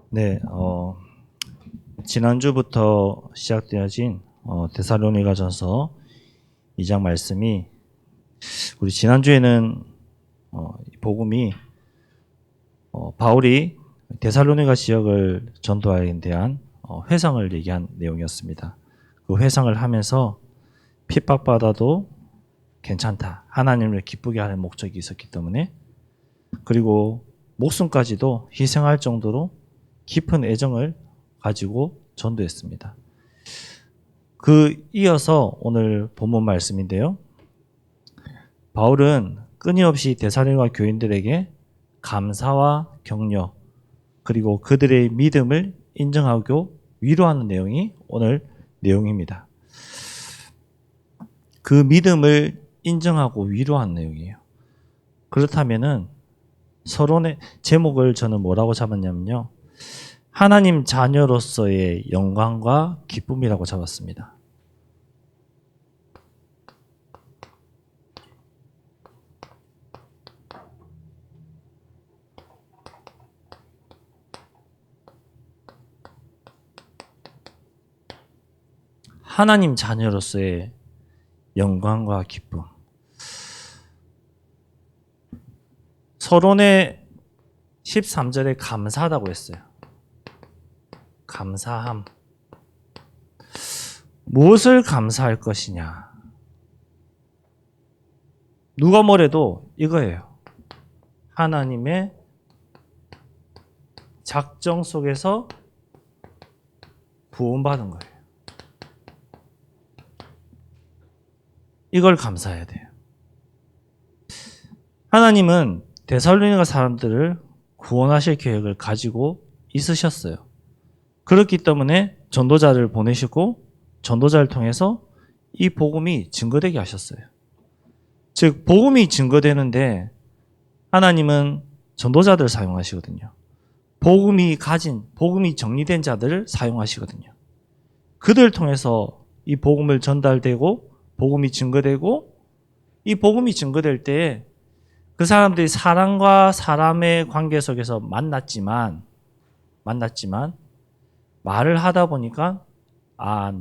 네, 지난주부터 시작되어진 데살로니가전서 2장 말씀이 우리 지난주에는 복음이 바울이 데살로니가 지역을 전도하는 대한 회상을 얘기한 내용이었습니다. 그 회상을 하면서 핍박받아도 괜찮다. 하나님을 기쁘게 하는 목적이 있었기 때문에, 그리고 목숨까지도 희생할 정도로 깊은 애정을 가지고 전도했습니다. 이어서 오늘 본문 말씀인데요. 바울은 끊임없이 데살로니가 교인들에게 감사와 격려, 그리고 그들의 믿음을 인정하고 위로하는 내용이 오늘 내용입니다. 그 믿음을 인정하고 위로하는 내용이에요. 그렇다면은 서론의 제목을 저는 뭐라고 잡았냐면요, 하나님 자녀로서의 영광과 기쁨이라고 잡았습니다. 하나님 자녀로서의 영광과 기쁨. 서론의 13절에 감사하다고 했어요. 감사함. 무엇을 감사할 것이냐? 누가 뭐래도 이거예요. 하나님의 작정 속에서 구원받은 거예요. 이걸 감사해야 돼요. 하나님은 데살로니가 사람들을 구원하실 계획을 가지고 있으셨어요. 그렇기 때문에 전도자를 보내시고 전도자를 통해서 이 복음이 증거되게 하셨어요. 즉, 복음이 증거되는데 하나님은 전도자들을 사용하시거든요. 복음이 정리된 자들을 사용하시거든요. 그들을 통해서 이 복음을 전달되고 복음이 증거되고, 이 복음이 증거될 때에 그 사람들이 사람과 사람의 관계 속에서 만났지만 말을 하다 보니까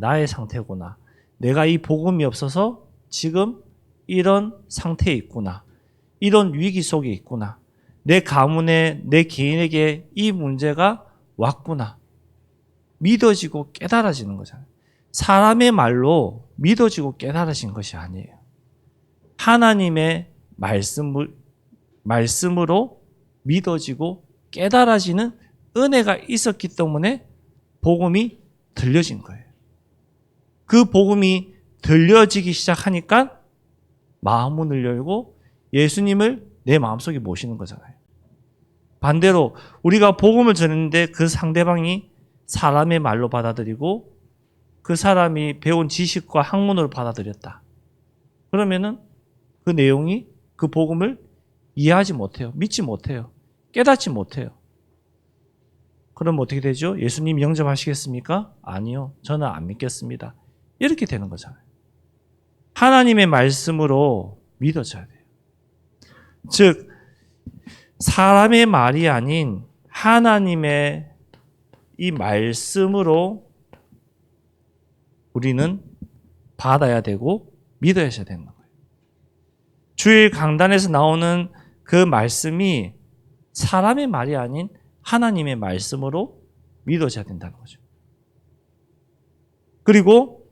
나의 상태구나. 내가 이 복음이 없어서 지금 이런 상태에 있구나. 이런 위기 속에 있구나. 내 가문에, 내 개인에게 이 문제가 왔구나. 믿어지고 깨달아지는 거잖아요. 사람의 말로 믿어지고 깨달아진 것이 아니에요. 하나님의 말씀으로 믿어지고 깨달아지는 은혜가 있었기 때문에 복음이 들려진 거예요. 그 복음이 들려지기 시작하니까 마음문을 열고 예수님을 내 마음속에 모시는 거잖아요. 반대로 우리가 복음을 전했는데 그 상대방이 사람의 말로 받아들이고 그 사람이 배운 지식과 학문으로 받아들였다. 그러면은 그 내용이, 그 복음을 이해하지 못해요. 믿지 못해요. 깨닫지 못해요. 그럼 어떻게 되죠? 예수님 영접하시겠습니까? 아니요. 저는 안 믿겠습니다. 이렇게 되는 거잖아요. 하나님의 말씀으로 믿어져야 돼요. 즉, 사람의 말이 아닌 하나님의 이 말씀으로 우리는 받아야 되고 믿어야 되는 거예요. 주일 강단에서 나오는 그 말씀이 사람의 말이 아닌 하나님의 말씀으로 믿어져야 된다는 거죠. 그리고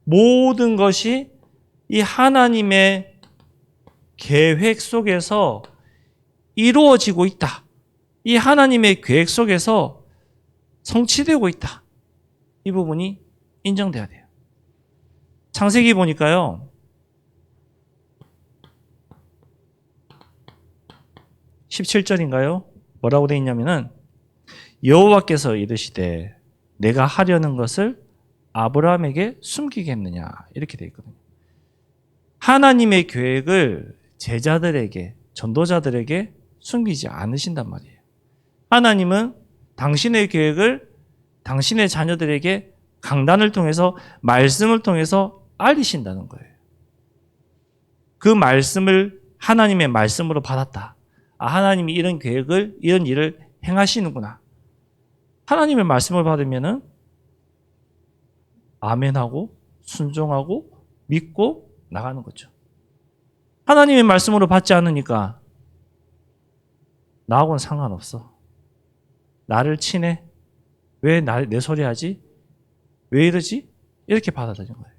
모든 것이 이 하나님의 계획 속에서 이루어지고 있다. 이 하나님의 계획 속에서 성취되고 있다. 이 부분이 인정돼야 돼요. 창세기 보니까요, 17절인가요? 뭐라고 되어 있냐면은 여호와께서 이르시되 내가 하려는 것을 아브라함에게 숨기겠느냐, 이렇게 되어 있거든요. 하나님의 계획을 제자들에게, 전도자들에게 숨기지 않으신단 말이에요. 하나님은 당신의 계획을 당신의 자녀들에게 강단을 통해서, 말씀을 통해서 알리신다는 거예요. 그 말씀을 하나님의 말씀으로 받았다. 하나님이 이런 계획을, 이런 일을 행하시는구나. 하나님의 말씀을 받으면은 아멘하고 순종하고 믿고 나가는 거죠. 하나님의 말씀으로 받지 않으니까 나하고는 상관없어. 나를 치네? 왜 내 소리 하지? 왜 이러지? 이렇게 받아들이는 거예요.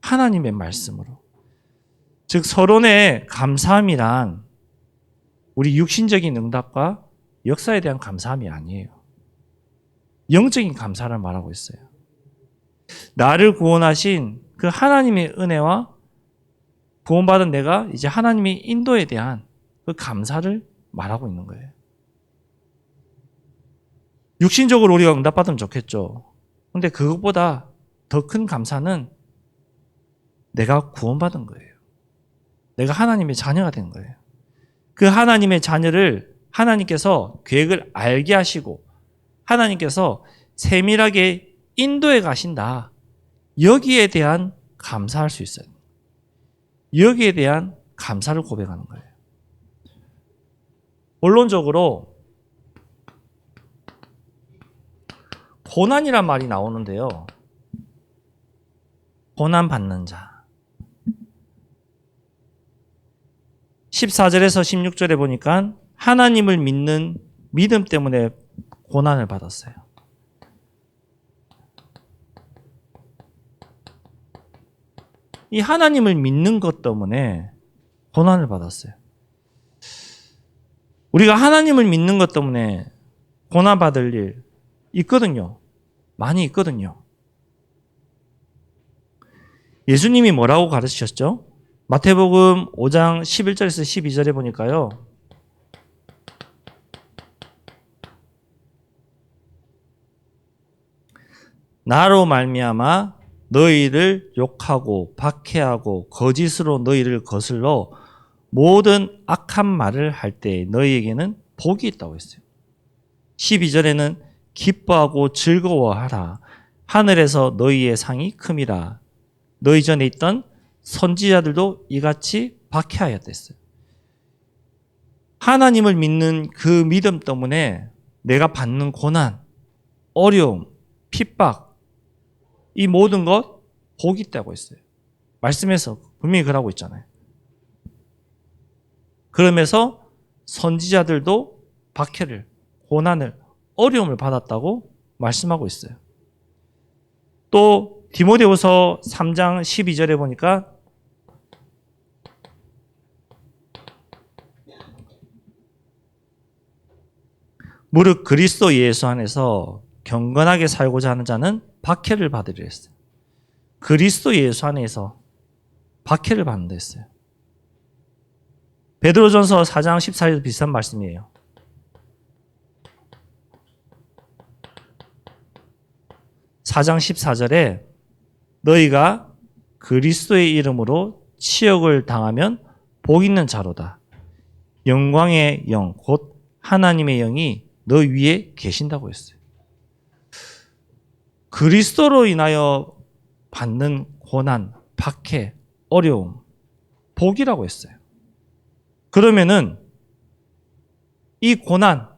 하나님의 말씀으로. 즉 서론의 감사함이란 우리 육신적인 응답과 역사에 대한 감사함이 아니에요. 영적인 감사를 말하고 있어요. 나를 구원하신 그 하나님의 은혜와 구원받은 내가 이제 하나님의 인도에 대한 그 감사를 말하고 있는 거예요. 육신적으로 우리가 응답받으면 좋겠죠. 근데 그것보다 더 큰 감사는 내가 구원받은 거예요. 내가 하나님의 자녀가 된 거예요. 그 하나님의 자녀를 하나님께서 계획을 알게 하시고 하나님께서 세밀하게 인도해 가신다. 여기에 대한 감사할 수 있어요. 여기에 대한 감사를 고백하는 거예요. 본론적으로 고난이란 말이 나오는데요. 고난 받는 자. 14절에서 16절에 보니까 하나님을 믿는 믿음 때문에 고난을 받았어요. 이 하나님을 믿는 것 때문에 고난을 받았어요. 우리가 하나님을 믿는 것 때문에 고난받을 일 있거든요. 많이 있거든요. 예수님이 뭐라고 가르치셨죠? 마태복음 5장 11절에서 12절에 보니까요. 나로 말미암아 너희를 욕하고 박해하고 거짓으로 너희를 거슬러 모든 악한 말을 할 때 너희에게는 복이 있다고 했어요. 12절에는 기뻐하고 즐거워하라. 하늘에서 너희의 상이 큼이라. 너희 전에 있던 선지자들도 이같이 박해하였다 했어요. 하나님을 믿는 그 믿음 때문에 내가 받는 고난, 어려움, 핍박, 이 모든 것 복이 있다고 했어요. 말씀에서 분명히 그러고 있잖아요. 그러면서 선지자들도 박해를, 고난을, 어려움을 받았다고 말씀하고 있어요. 또 디모데후서 3장 12절에 보니까 무릇 그리스도 예수 안에서 경건하게 살고자 하는 자는 박해를 받으리라 했어요. 그리스도 예수 안에서 박해를 받는다 했어요. 베드로전서 4장 14절도 비슷한 말씀이에요. (4장 14절에) 너희가 그리스도의 이름으로 치욕을 당하면 복 있는 자로다. 영광의 영 곧 하나님의 영이 너 위에 계신다고 했어요. 그리스도로 인하여 받는 고난, 박해, 어려움, 복이라고 했어요. 그러면은 이 고난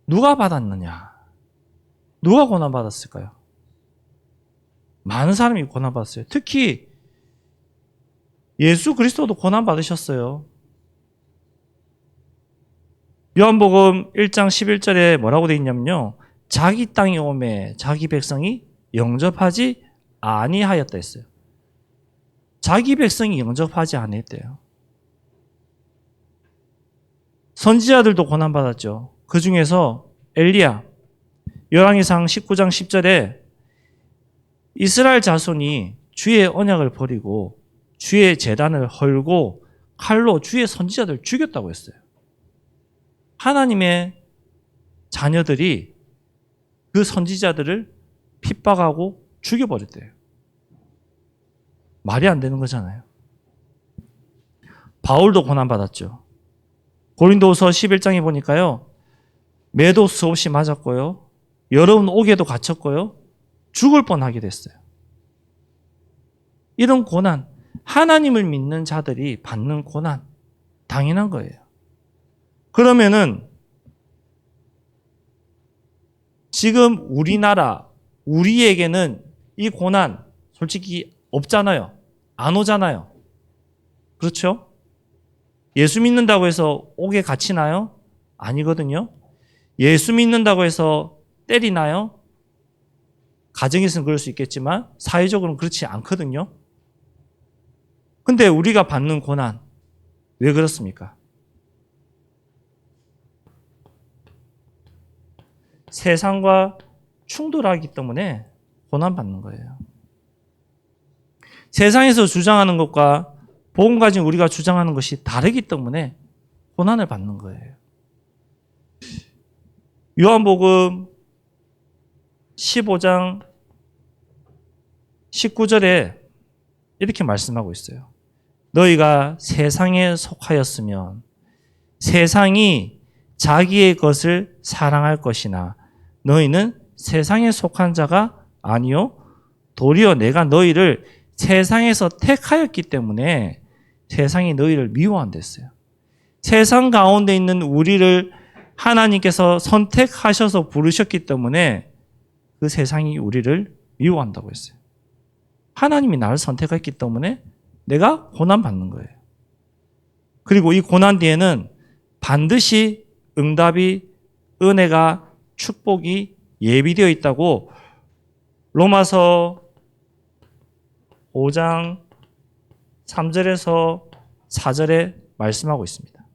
누가 받았느냐? 누가 고난 받았을까요? 많은 사람이 고난 받았어요. 특히 예수 그리스도도 고난 받으셨어요. 요한복음 1장 11절에 뭐라고 되어 있냐면요. 자기 땅에 오매 자기 백성이 영접하지 아니하였다 했어요. 자기 백성이 영접하지 아니했대요. 선지자들도 고난받았죠. 그 중에서 엘리야, 열왕기상 19장 10절에 이스라엘 자손이 주의 언약을 버리고 주의 제단을 헐고 칼로 주의 선지자들을 죽였다고 했어요. 하나님의 자녀들이 그 선지자들을 핍박하고 죽여버렸대요. 말이 안 되는 거잖아요. 바울도 고난받았죠. 고린도후서 11장에 보니까요. 매도 수없이 맞았고요. 여러분 옥에도 갇혔고요. 죽을 뻔하게 됐어요. 이런 고난, 하나님을 믿는 자들이 받는 고난, 당연한 거예요. 그러면은 지금 우리나라, 우리에게는 이 고난 솔직히 없잖아요. 안 오잖아요. 그렇죠? 예수 믿는다고 해서 옥에 갇히나요? 아니거든요. 예수 믿는다고 해서 때리나요? 가정에서는 그럴 수 있겠지만 사회적으로는 그렇지 않거든요. 근데 우리가 받는 고난, 왜 그렇습니까? 세상과 충돌하기 때문에 고난받는 거예요. 세상에서 주장하는 것과 복음 가진 우리가 주장하는 것이 다르기 때문에 고난을 받는 거예요. 요한복음 15장 19절에 이렇게 말씀하고 있어요. 너희가 세상에 속하였으면 세상이 자기의 것을 사랑할 것이나 너희는 세상에 속한 자가 아니요 도리어 내가 너희를 세상에서 택하였기 때문에 세상이 너희를 미워한댔어요. 세상 가운데 있는 우리를 하나님께서 선택하셔서 부르셨기 때문에 그 세상이 우리를 미워한다고 했어요. 하나님이 나를 선택했기 때문에 내가 고난받는 거예요. 그리고 이 고난 뒤에는 반드시 응답이, 은혜가, 축복이 예비되어 있다고 로마서 5장 3절에서 4절에 말씀하고 있습니다.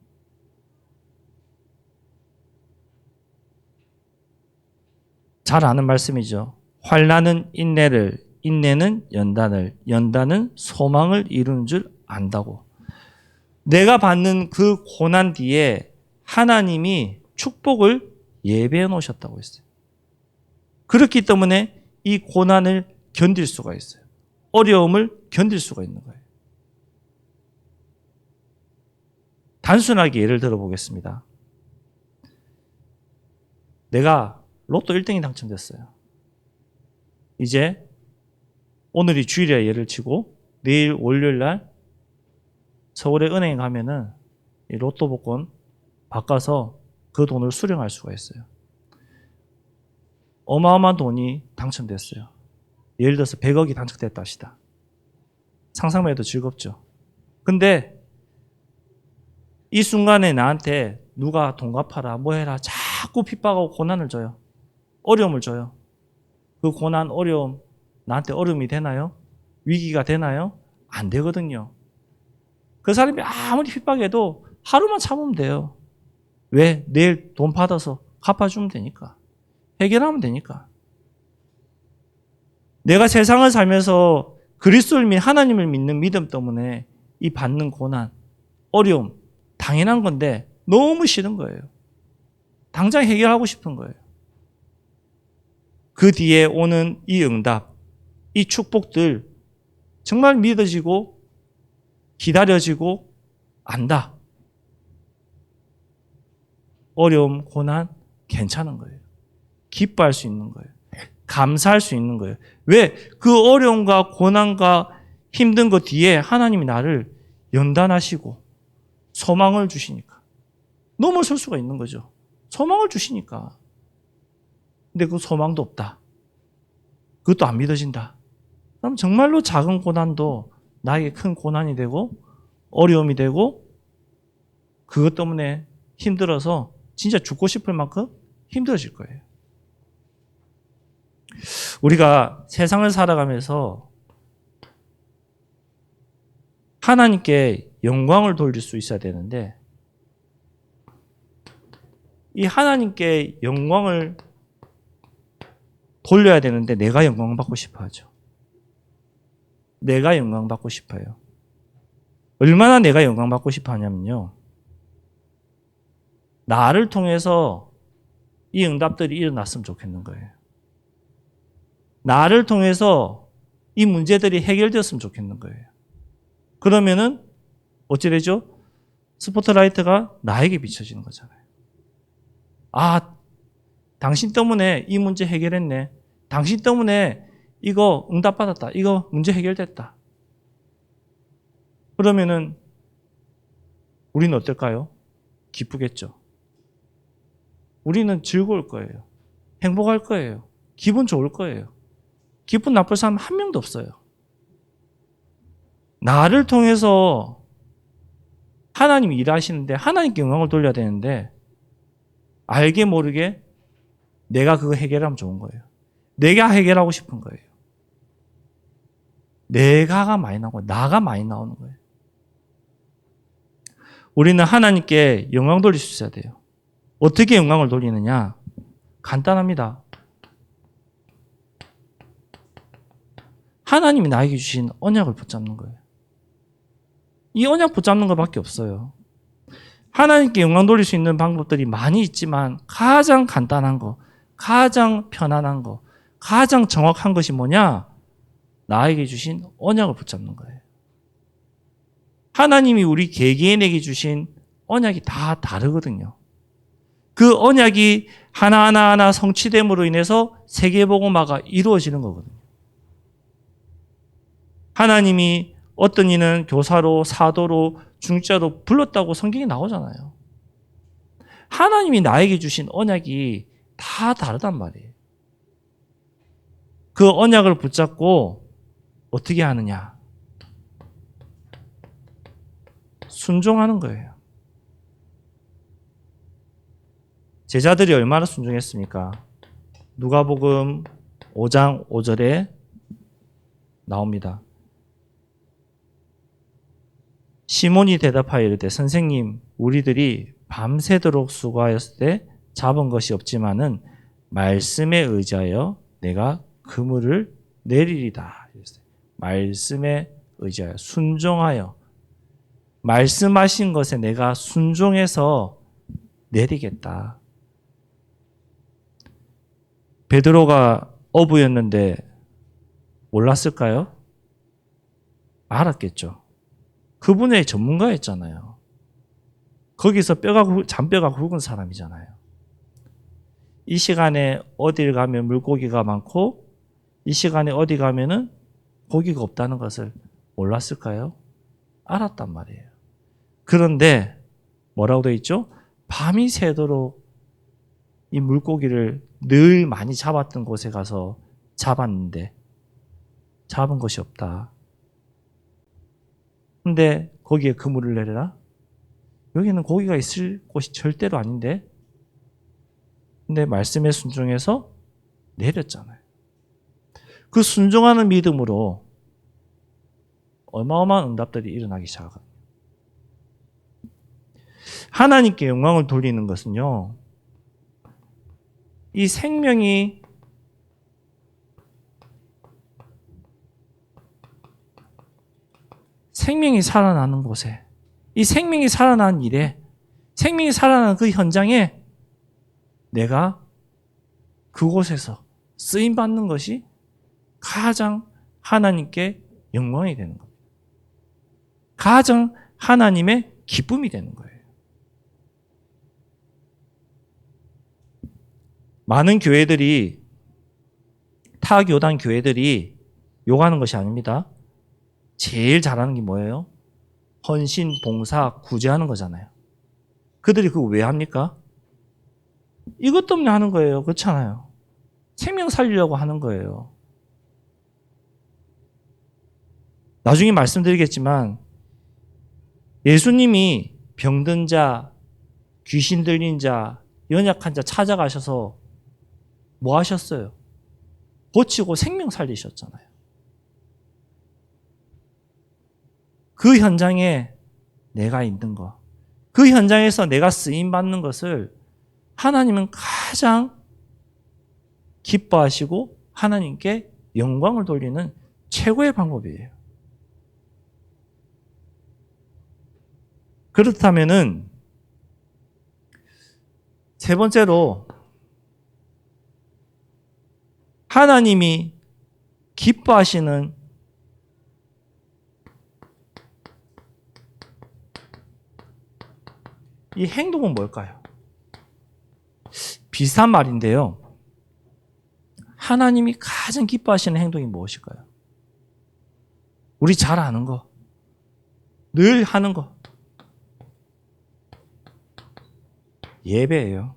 잘 아는 말씀이죠. 환난은 인내를, 인내는 연단을, 연단은 소망을 이루는 줄 안다고. 내가 받는 그 고난 뒤에 하나님이 축복을 예배해 놓으셨다고 했어요. 그렇기 때문에 이 고난을 견딜 수가 있어요. 어려움을 견딜 수가 있는 거예요. 단순하게 예를 들어 보겠습니다. 내가 로또 1등이 당첨됐어요. 이제 오늘이 주일이라 예를 치고 내일 월요일 날 서울의 은행에 가면은 이 로또 복권 바꿔서 그 돈을 수령할 수가 있어요. 어마어마한 돈이 당첨됐어요. 예를 들어서 100억이 당첨됐다 하시다. 상상만 해도 즐겁죠. 근데 이 순간에 나한테 누가 돈 갚아라, 뭐 해라, 자꾸 핍박하고 고난을 줘요. 어려움을 줘요. 그 고난, 어려움, 나한테 어려움이 되나요? 위기가 되나요? 안 되거든요. 그 사람이 아무리 핍박해도 하루만 참으면 돼요. 왜? 내일 돈 받아서 갚아주면 되니까. 해결하면 되니까. 내가 세상을 살면서 그리스도를 믿는 하나님을 믿는 믿음 때문에 이 받는 고난, 어려움, 당연한 건데 너무 싫은 거예요. 당장 해결하고 싶은 거예요. 그 뒤에 오는 이 응답, 이 축복들 정말 믿어지고 기다려지고 안다. 어려움, 고난 괜찮은 거예요. 기뻐할 수 있는 거예요. 감사할 수 있는 거예요. 왜? 그 어려움과 고난과 힘든 것 뒤에 하나님이 나를 연단하시고 소망을 주시니까. 넘어설 수가 있는 거죠. 소망을 주시니까. 근데 그 소망도 없다. 그것도 안 믿어진다. 그럼 정말로 작은 고난도 나에게 큰 고난이 되고 어려움이 되고 그것 때문에 힘들어서 진짜 죽고 싶을 만큼 힘들어질 거예요. 우리가 세상을 살아가면서 하나님께 영광을 돌릴 수 있어야 되는데 이 하나님께 영광을 돌려야 되는데 내가 영광 받고 싶어 하죠. 내가 영광 받고 싶어요. 얼마나 내가 영광 받고 싶어 하냐면요. 나를 통해서 이 응답들이 일어났으면 좋겠는 거예요. 나를 통해서 이 문제들이 해결되었으면 좋겠는 거예요. 그러면은 어찌 되죠? 스포트라이트가 나에게 비춰지는 거잖아요. 아, 당신 때문에 이 문제 해결했네. 당신 때문에 이거 응답받았다. 이거 문제 해결됐다. 그러면은 우리는 어떨까요? 기쁘겠죠. 우리는 즐거울 거예요. 행복할 거예요. 기분 좋을 거예요. 기분 나쁠 사람 한 명도 없어요. 나를 통해서 하나님이 일하시는데 하나님께 영광을 돌려야 되는데 알게 모르게 내가 그거 해결하면 좋은 거예요. 내가 해결하고 싶은 거예요. 내가가 많이 나오고 나가 많이 나오는 거예요. 우리는 하나님께 영광 돌릴 수 있어야 돼요. 어떻게 영광을 돌리느냐? 간단합니다. 하나님이 나에게 주신 언약을 붙잡는 거예요. 이 언약 붙잡는 것밖에 없어요. 하나님께 영광 돌릴 수 있는 방법들이 많이 있지만 가장 간단한 거, 가장 편안한 거, 가장 정확한 것이 뭐냐? 나에게 주신 언약을 붙잡는 거예요. 하나님이 우리 개개인에게 주신 언약이 다 다르거든요. 그 언약이 하나하나 성취됨으로 인해서 세계복음화가 이루어지는 거거든요. 하나님이 어떤 이는 교사로, 사도로, 중직자로 불렀다고 성경에 나오잖아요. 하나님이 나에게 주신 언약이 다 다르단 말이에요. 그 언약을 붙잡고 어떻게 하느냐? 순종하는 거예요. 제자들이 얼마나 순종했습니까? 누가복음 5장 5절에 나옵니다. 시몬이 대답하여 이르되 선생님 우리들이 밤새도록 수고하였을 때 잡은 것이 없지만은 말씀에 의지하여 내가 그물을 내리리다. 말씀에 의지하여 순종하여 말씀하신 것에 내가 순종해서 내리겠다. 베드로가 어부였는데 몰랐을까요? 알았겠죠. 그분의 전문가였잖아요. 거기서 잔뼈가 굵은 사람이잖아요. 이 시간에 어딜 가면 물고기가 많고 이 시간에 어디 가면은 고기가 없다는 것을 몰랐을까요? 알았단 말이에요. 그런데 뭐라고 되어 있죠? 밤이 새도록 이 물고기를 늘 많이 잡았던 곳에 가서 잡았는데 잡은 것이 없다. 근데 거기에 그물을 내려라? 여기는 고기가 있을 곳이 절대로 아닌데 근데 말씀에 순종해서 내렸잖아요. 그 순종하는 믿음으로 어마어마한 응답들이 일어나기 시작하거든요. 하나님께 영광을 돌리는 것은요. 이 생명이 살아나는 곳에 이 생명이 살아나는 일에 생명이 살아나는 그 현장에 내가 그곳에서 쓰임받는 것이 가장 하나님께 영광이 되는 겁니다. 가장 하나님의 기쁨이 되는 거예요. 많은 교회들이 타교단 교회들이 욕하는 것이 아닙니다. 제일 잘하는 게 뭐예요? 헌신, 봉사, 구제하는 거잖아요. 그들이 그거 왜 합니까? 이것 때문에 하는 거예요. 그렇잖아요. 생명 살리려고 하는 거예요. 나중에 말씀드리겠지만 예수님이 병든 자, 귀신 들린 자, 연약한 자 찾아가셔서 뭐 하셨어요? 고치고 생명 살리셨잖아요. 그 현장에 내가 있는 거, 그 현장에서 내가 쓰임받는 것을 하나님은 가장 기뻐하시고 하나님께 영광을 돌리는 최고의 방법이에요. 그렇다면은 세 번째로 하나님이 기뻐하시는 이 행동은 뭘까요? 비슷한 말인데요. 하나님이 가장 기뻐하시는 행동이 무엇일까요? 우리 잘 아는 거. 늘 하는 거. 예배예요.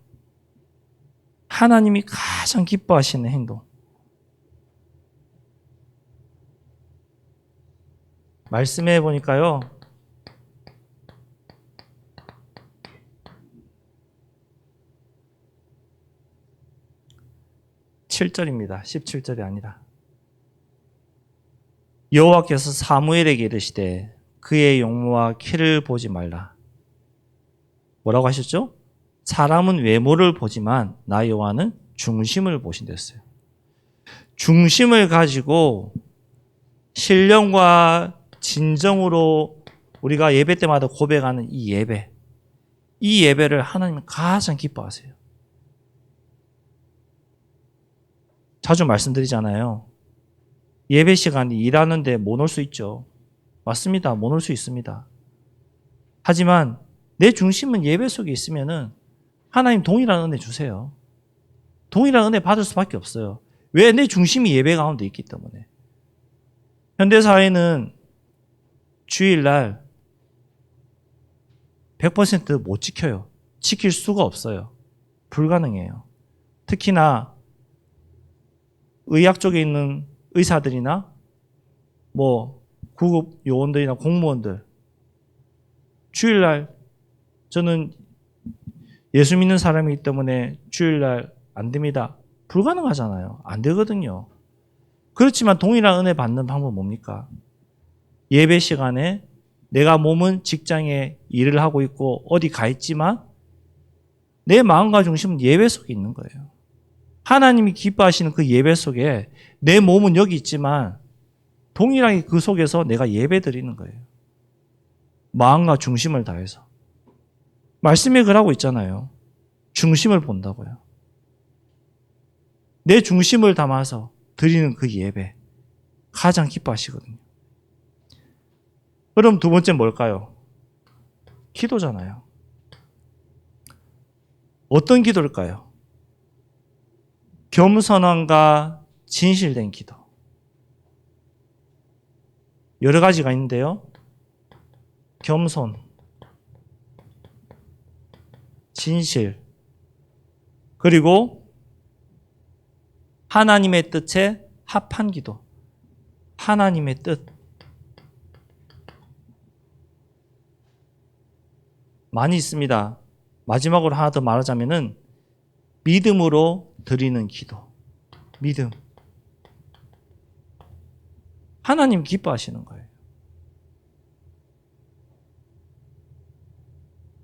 하나님이 가장 기뻐하시는 행동. 말씀해 보니까요. 7절입니다. 17절이 아니라. 여호와께서 사무엘에게 이르시되 그의 용모와 키를 보지 말라. 뭐라고 하셨죠? 사람은 외모를 보지만 나 여호와는 중심을 보신댔어요. 중심을 가지고 신령과 진정으로 우리가 예배 때마다 고백하는 이 예배. 이 예배를 하나님은 가장 기뻐하세요. 자주 말씀드리잖아요. 예배 시간이 일하는데 못 올 수 있죠. 맞습니다. 못 올 수 있습니다. 하지만 내 중심은 예배 속에 있으면은 하나님 동일한 은혜 주세요. 동일한 은혜 받을 수밖에 없어요. 왜? 내 중심이 예배 가운데 있기 때문에. 현대사회는 주일날 100% 못 지켜요. 지킬 수가 없어요. 불가능해요. 특히나 의학 쪽에 있는 의사들이나 구급 요원들이나 공무원들 주일날 저는 예수 믿는 사람이기 때문에 주일날 안 됩니다. 불가능하잖아요. 안 되거든요. 그렇지만 동일한 은혜 받는 방법은 뭡니까? 예배 시간에 내가 몸은 직장에 일을 하고 있고 어디 가 있지만 내 마음과 중심은 예배 속에 있는 거예요. 하나님이 기뻐하시는 그 예배 속에 내 몸은 여기 있지만 동일하게 그 속에서 내가 예배 드리는 거예요. 마음과 중심을 다해서. 말씀에 그러고 있잖아요. 중심을 본다고요. 내 중심을 담아서 드리는 그 예배 가장 기뻐하시거든요. 그럼 두 번째 뭘까요? 기도잖아요. 어떤 기도일까요? 겸손함과 진실된 기도. 여러 가지가 있는데요. 겸손, 진실, 그리고 하나님의 뜻에 합한 기도. 하나님의 뜻. 많이 있습니다. 마지막으로 하나 더 말하자면은 믿음으로 드리는 기도. 믿음. 하나님 기뻐하시는 거예요.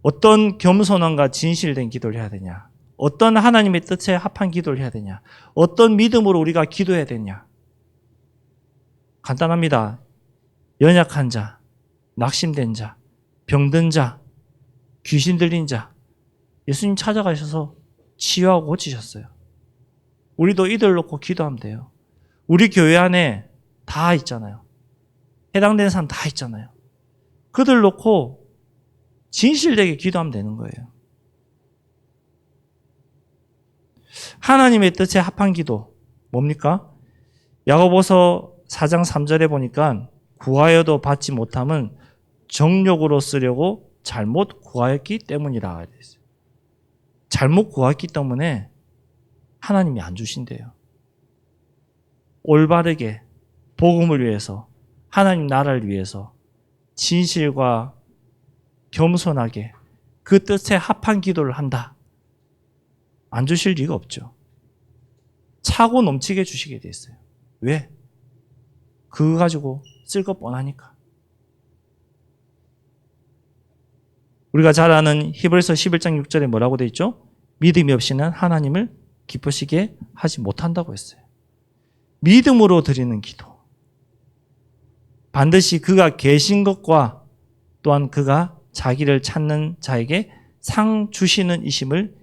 어떤 겸손함과 진실된 기도를 해야 되냐? 어떤 하나님의 뜻에 합한 기도를 해야 되냐? 어떤 믿음으로 우리가 기도해야 되냐? 간단합니다. 연약한 자, 낙심된 자, 병든 자, 귀신 들린 자, 예수님 찾아가셔서 치유하고 고치셨어요. 우리도 이들 놓고 기도하면 돼요. 우리 교회 안에 다 있잖아요. 해당되는 사람 다 있잖아요. 그들 놓고 진실되게 기도하면 되는 거예요. 하나님의 뜻에 합한 기도 뭡니까? 야고보서 4장 3절에 보니까 구하여도 받지 못함은 정욕으로 쓰려고 잘못 구하였기 때문이라 되어 있어요. 잘못 구했기 때문에 하나님이 안 주신대요. 올바르게 복음을 위해서, 하나님 나라를 위해서 진실과 겸손하게 그 뜻에 합한 기도를 한다. 안 주실 리가 없죠. 차고 넘치게 주시게 돼 있어요. 왜? 그거 가지고 쓸 것 뻔하니까. 우리가 잘 아는 히브리서 11장 6절에 뭐라고 돼 있죠? 믿음이 없이는 하나님을 기쁘시게 하지 못한다고 했어요. 믿음으로 드리는 기도. 반드시 그가 계신 것과 또한 그가 자기를 찾는 자에게 상 주시는 이심을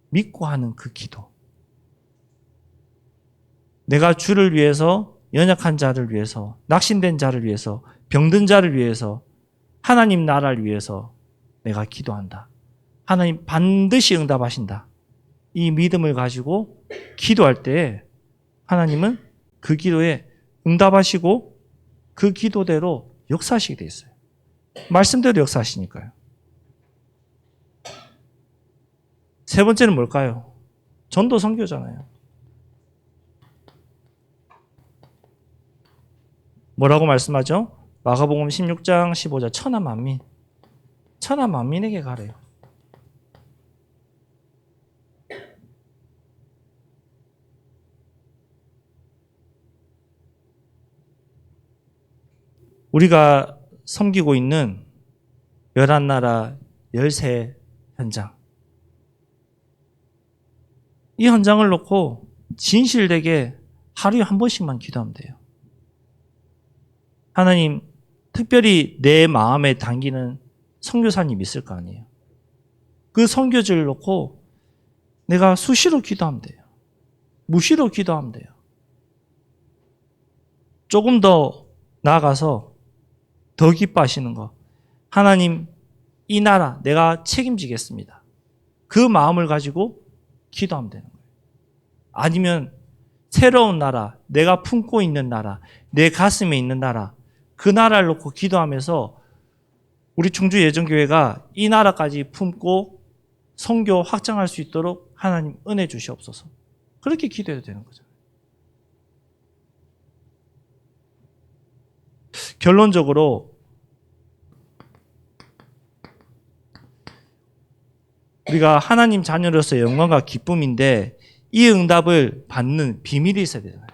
믿고 하는 그 기도. 내가 주를 위해서, 연약한 자를 위해서, 낙심된 자를 위해서, 병든 자를 위해서, 하나님 나라를 위해서 내가 기도한다. 하나님 반드시 응답하신다. 이 믿음을 가지고 기도할 때 하나님은 그 기도에 응답하시고 그 기도대로 역사하시게 돼 있어요. 말씀대로 역사하시니까요. 세 번째는 뭘까요? 전도 선교잖아요. 뭐라고 말씀하죠? 마가복음 16장 15절 천하 만민에게 가래요. 우리가 섬기고 있는 11나라 13 현장. 이 현장을 놓고 진실되게 하루에 한 번씩만 기도하면 돼요. 하나님, 특별히 내 마음에 당기는 선교사님 있을 거 아니에요. 그 선교지를 놓고 내가 수시로 기도하면 돼요. 무시로 기도하면 돼요. 조금 더 나아가서 더 기뻐하시는 거. 하나님, 이 나라 내가 책임지겠습니다. 그 마음을 가지고 기도하면 되는 거예요. 아니면 새로운 나라, 내가 품고 있는 나라, 내 가슴에 있는 나라, 그 나라를 놓고 기도하면서 우리 충주 예정교회가 이 나라까지 품고 선교 확장할 수 있도록 하나님 은혜 주시옵소서. 그렇게 기도해도 되는 거죠. 결론적으로 우리가 하나님 자녀로서의 영광과 기쁨인데 이 응답을 받는 비밀이 있어야 되잖아요.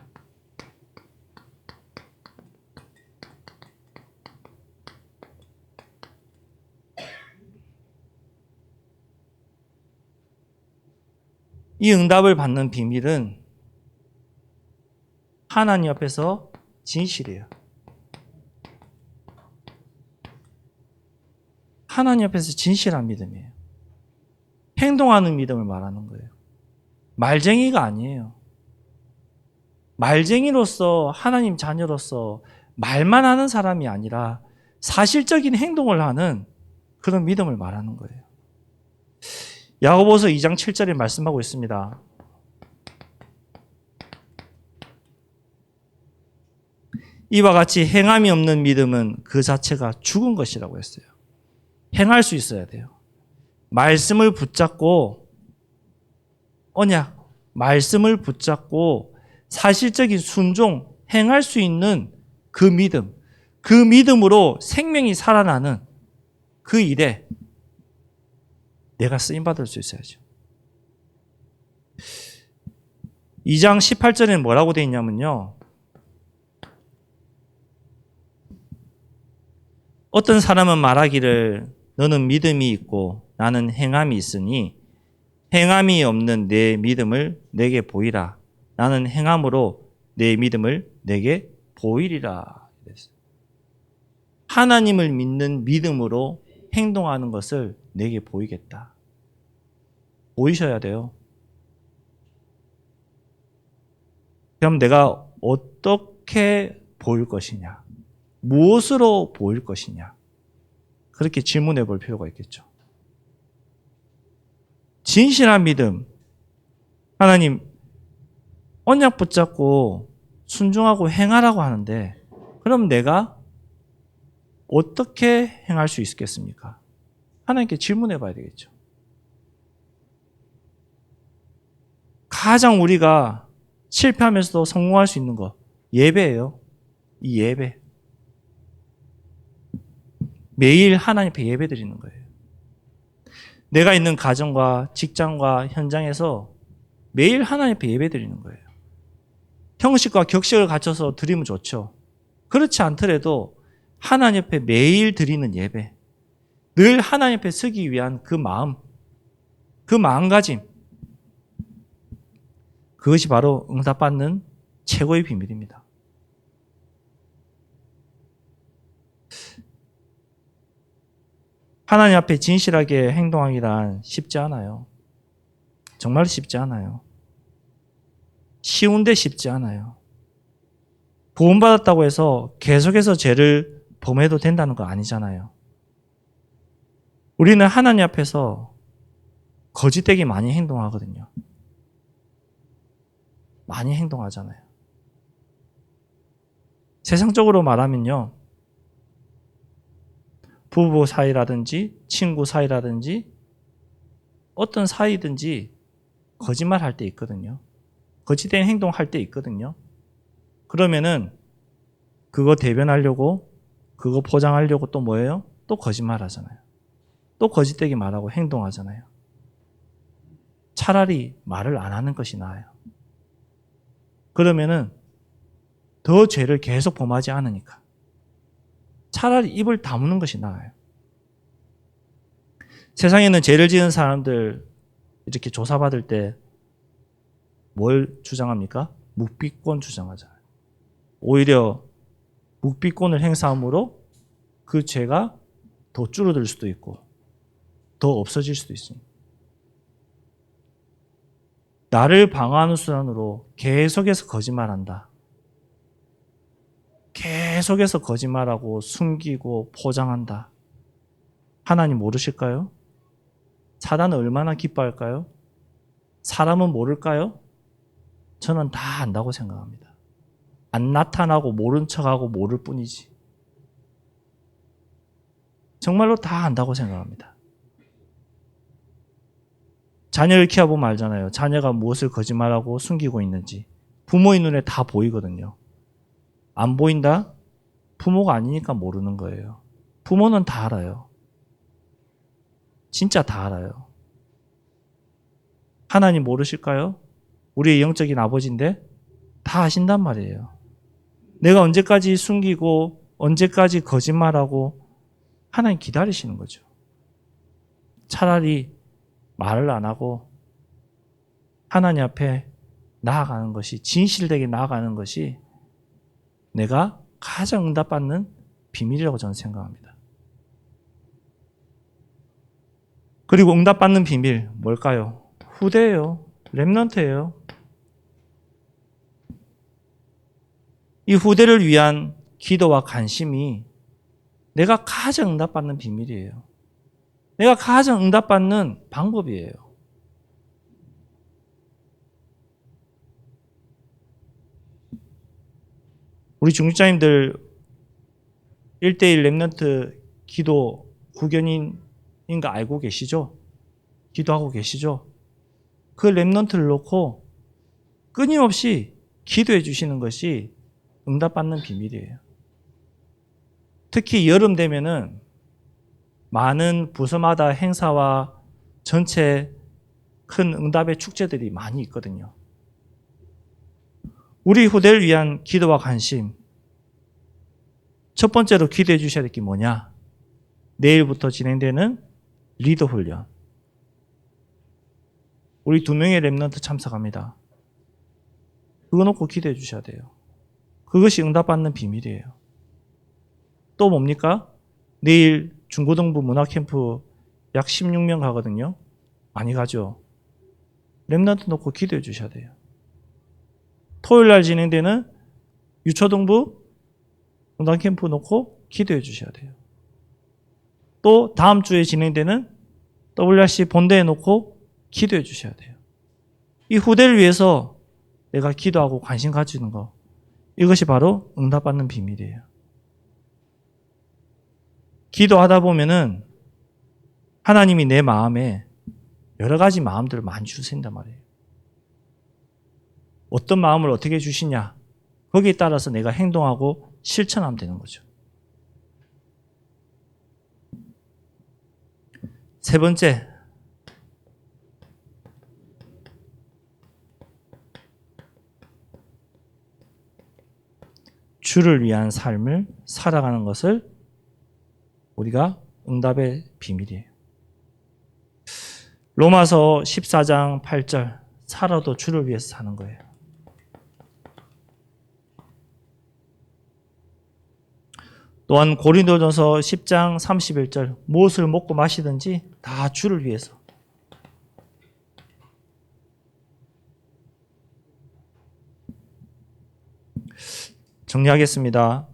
이 응답을 받는 비밀은 하나님 앞에서 진실이에요. 하나님 앞에서 진실한 믿음이에요. 행동하는 믿음을 말하는 거예요. 말쟁이가 아니에요. 말쟁이로서 하나님 자녀로서 말만 하는 사람이 아니라 사실적인 행동을 하는 그런 믿음을 말하는 거예요. 야고보서 2장 7절에 말씀하고 있습니다. 이와 같이 행함이 없는 믿음은 그 자체가 죽은 것이라고 했어요. 행할 수 있어야 돼요. 말씀을 붙잡고 언약, 말씀을 붙잡고 사실적인 순종, 행할 수 있는 그 믿음, 그 믿음으로 생명이 살아나는 그 일에 내가 쓰임받을 수 있어야죠. 2장 18절에는 뭐라고 되어 있냐면요. 어떤 사람은 말하기를 너는 믿음이 있고 나는 행함이 있으니 행함이 없는 내 믿음을 내게 보이라. 나는 행함으로 내 믿음을 내게 보이리라. 하나님을 믿는 믿음으로 행동하는 것을 내게 보이겠다. 보이셔야 돼요. 그럼 내가 어떻게 보일 것이냐? 무엇으로 보일 것이냐? 그렇게 질문해 볼 필요가 있겠죠. 진실한 믿음. 하나님, 언약 붙잡고 순종하고 행하라고 하는데, 그럼 내가 어떻게 행할 수 있겠습니까? 하나님께 질문해 봐야 되겠죠. 가장 우리가 실패하면서도 성공할 수 있는 거, 예배예요. 이 예배. 매일 하나님 앞에 예배 드리는 거예요. 내가 있는 가정과 직장과 현장에서 매일 하나님 앞에 예배 드리는 거예요. 형식과 격식을 갖춰서 드리면 좋죠. 그렇지 않더라도 하나님 앞에 매일 드리는 예배, 늘 하나님 앞에 서기 위한 그 마음, 그 마음가짐, 그것이 바로 응답받는 최고의 비밀입니다. 하나님 앞에 진실하게 행동하기란 쉽지 않아요. 정말 쉽지 않아요. 쉬운데 쉽지 않아요. 구원받았다고 해서 계속해서 죄를 범해도 된다는 거 아니잖아요. 우리는 하나님 앞에서 거짓되게 많이 행동하거든요. 많이 행동하잖아요. 세상적으로 말하면요. 부부 사이라든지 친구 사이라든지 어떤 사이든지 거짓말할 때 있거든요. 거짓된 행동할 때 있거든요. 그러면은 그거 대변하려고 그거 포장하려고 또 뭐예요? 또 거짓말 하잖아요. 또 거짓되게 말하고 행동하잖아요. 차라리 말을 안 하는 것이 나아요. 그러면은 더 죄를 계속 범하지 않으니까. 차라리 입을 다무는 것이 나아요. 세상에는 죄를 지은 사람들 이렇게 조사받을 때 뭘 주장합니까? 묵비권 주장하잖아요. 오히려 묵비권을 행사함으로 그 죄가 더 줄어들 수도 있고 더 없어질 수도 있습니다. 나를 방어하는 수단으로 계속해서 거짓말한다. 계속해서 거짓말하고 숨기고 포장한다. 하나님 모르실까요? 사단은 얼마나 기뻐할까요? 사람은 모를까요? 저는 다 안다고 생각합니다. 안 나타나고 모른 척하고 모를 뿐이지. 정말로 다 안다고 생각합니다. 자녀를 키워보면 알잖아요. 자녀가 무엇을 거짓말하고 숨기고 있는지. 부모의 눈에 다 보이거든요. 안 보인다? 부모가 아니니까 모르는 거예요. 부모는 다 알아요. 진짜 다 알아요. 하나님 모르실까요? 우리의 영적인 아버지인데 다 아신단 말이에요. 내가 언제까지 숨기고 언제까지 거짓말하고 하나님 기다리시는 거죠. 차라리 말을 안 하고 하나님 앞에 나아가는 것이, 진실되게 나아가는 것이 내가 가장 응답받는 비밀이라고 저는 생각합니다. 그리고 응답받는 비밀 뭘까요? 후대예요. 렘넌트예요. 이 후대를 위한 기도와 관심이 내가 가장 응답받는 비밀이에요. 내가 가장 응답받는 방법이에요. 우리 중직자님들 1:1 렘넌트 기도 구견인인 거 알고 계시죠? 기도하고 계시죠? 그 렘넌트를 놓고 끊임없이 기도해 주시는 것이 응답받는 비밀이에요. 특히 여름 되면은 많은 부서마다 행사와 전체 큰 응답의 축제들이 많이 있거든요. 우리 후대를 위한 기도와 관심. 첫 번째로 기도해 주셔야 될 게 뭐냐? 내일부터 진행되는 리더 훈련. 우리 2명의 렘넌트 참석합니다. 그거 놓고 기도해 주셔야 돼요. 그것이 응답받는 비밀이에요. 또 뭡니까? 내일 중고등부 문화캠프 약 16명 가거든요. 많이 가죠. 렘넌트 놓고 기도해 주셔야 돼요. 토요일 날 진행되는 유초등부 문화캠프 놓고 기도해 주셔야 돼요. 또 다음 주에 진행되는 WRC 본대에 놓고 기도해 주셔야 돼요. 이 후대를 위해서 내가 기도하고 관심 가지는 거, 이것이 바로 응답받는 비밀이에요. 기도하다 보면은 하나님이 내 마음에 여러 가지 마음들을 많이 주신단 말이에요. 어떤 마음을 어떻게 주시냐, 거기에 따라서 내가 행동하고 실천하면 되는 거죠. 세 번째, 주를 위한 삶을 살아가는 것을 우리가 응답의 비밀이에요. 로마서 14장 8절, 살아도 주를 위해서 사는 거예요. 또한 고린도전서 10장 31절, 무엇을 먹고 마시든지 다 주를 위해서. 정리하겠습니다.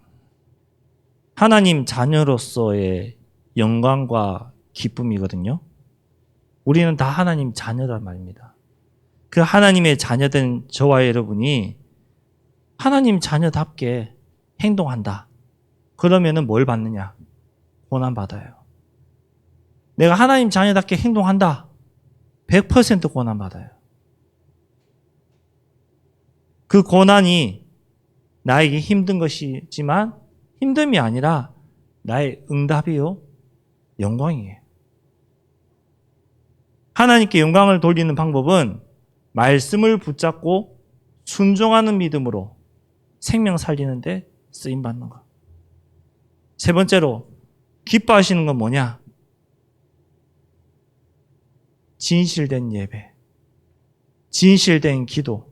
하나님 자녀로서의 영광과 기쁨이거든요. 우리는 다 하나님 자녀란 말입니다. 그 하나님의 자녀된 저와 여러분이 하나님 자녀답게 행동한다. 그러면은 뭘 받느냐? 고난받아요. 내가 하나님 자녀답게 행동한다. 100% 고난받아요. 그 고난이 나에게 힘든 것이지만 힘듦이 아니라 나의 응답이요. 영광이에요. 하나님께 영광을 돌리는 방법은 말씀을 붙잡고 순종하는 믿음으로 생명 살리는데 쓰임받는 것. 세 번째로 기뻐하시는 건 뭐냐? 진실된 예배, 진실된 기도.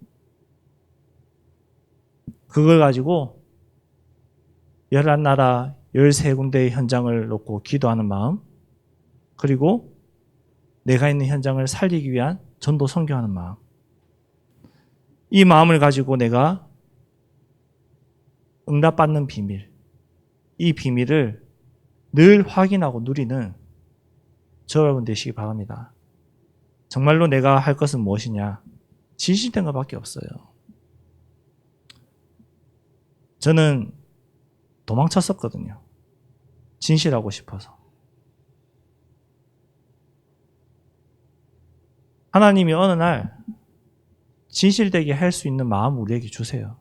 그걸 가지고 11나라 13군데의 현장을 놓고 기도하는 마음, 그리고 내가 있는 현장을 살리기 위한 전도 선교하는 마음. 이 마음을 가지고 내가 응답받는 비밀, 이 비밀을 늘 확인하고 누리는 저 여러분 되시기 바랍니다. 정말로 내가 할 것은 무엇이냐? 진실된 것밖에 없어요. 저는 도망쳤었거든요. 진실하고 싶어서. 하나님이 어느 날 진실되게 할 수 있는 마음 우리에게 주세요.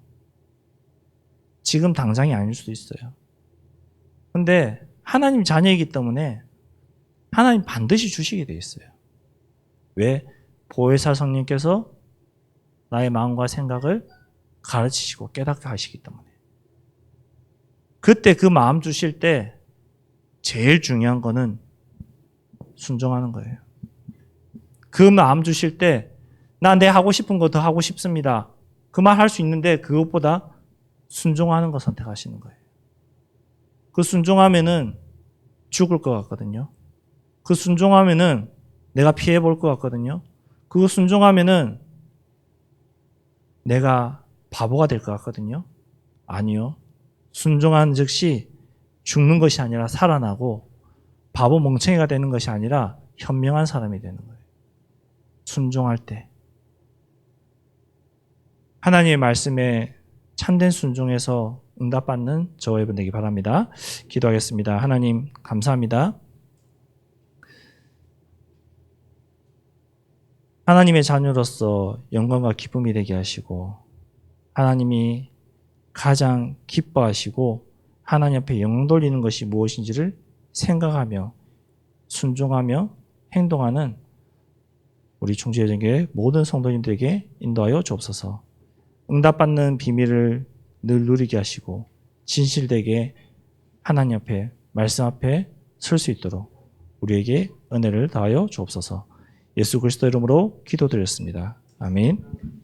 지금 당장이 아닐 수도 있어요. 근데 하나님 자녀이기 때문에 하나님 반드시 주시게 돼 있어요. 왜? 보혜사 성령께서 나의 마음과 생각을 가르치시고 깨닫게 하시기 때문에. 그때 그 마음 주실 때 제일 중요한 거는 순종하는 거예요. 그 마음 주실 때 나 내 하고 싶은 거 더 하고 싶습니다. 그 말 할 수 있는데 그것보다 순종하는 거 선택하시는 거예요. 그 순종하면은 죽을 것 같거든요. 그 순종하면은 내가 피해 볼 것 같거든요. 그거 순종하면은 내가 바보가 될 것 같거든요. 아니요. 순종한 즉시 죽는 것이 아니라 살아나고 바보 멍청이가 되는 것이 아니라 현명한 사람이 되는 거예요. 순종할 때. 하나님의 말씀에 참된 순종에서 응답받는 저와 여러분 되기 바랍니다. 기도하겠습니다. 하나님 감사합니다. 하나님의 자녀로서 영광과 기쁨이 되게 하시고 하나님이 가장 기뻐하시고 하나님 앞에 영광 돌리는 것이 무엇인지를 생각하며 순종하며 행동하는 우리 충주예정교회 모든 성도님들에게 인도하여 주옵소서. 응답받는 비밀을 늘 누리게 하시고 진실되게 하나님 앞에 말씀 앞에 설 수 있도록 우리에게 은혜를 다하여 주옵소서. 예수 그리스도 이름으로 기도드렸습니다. 아멘.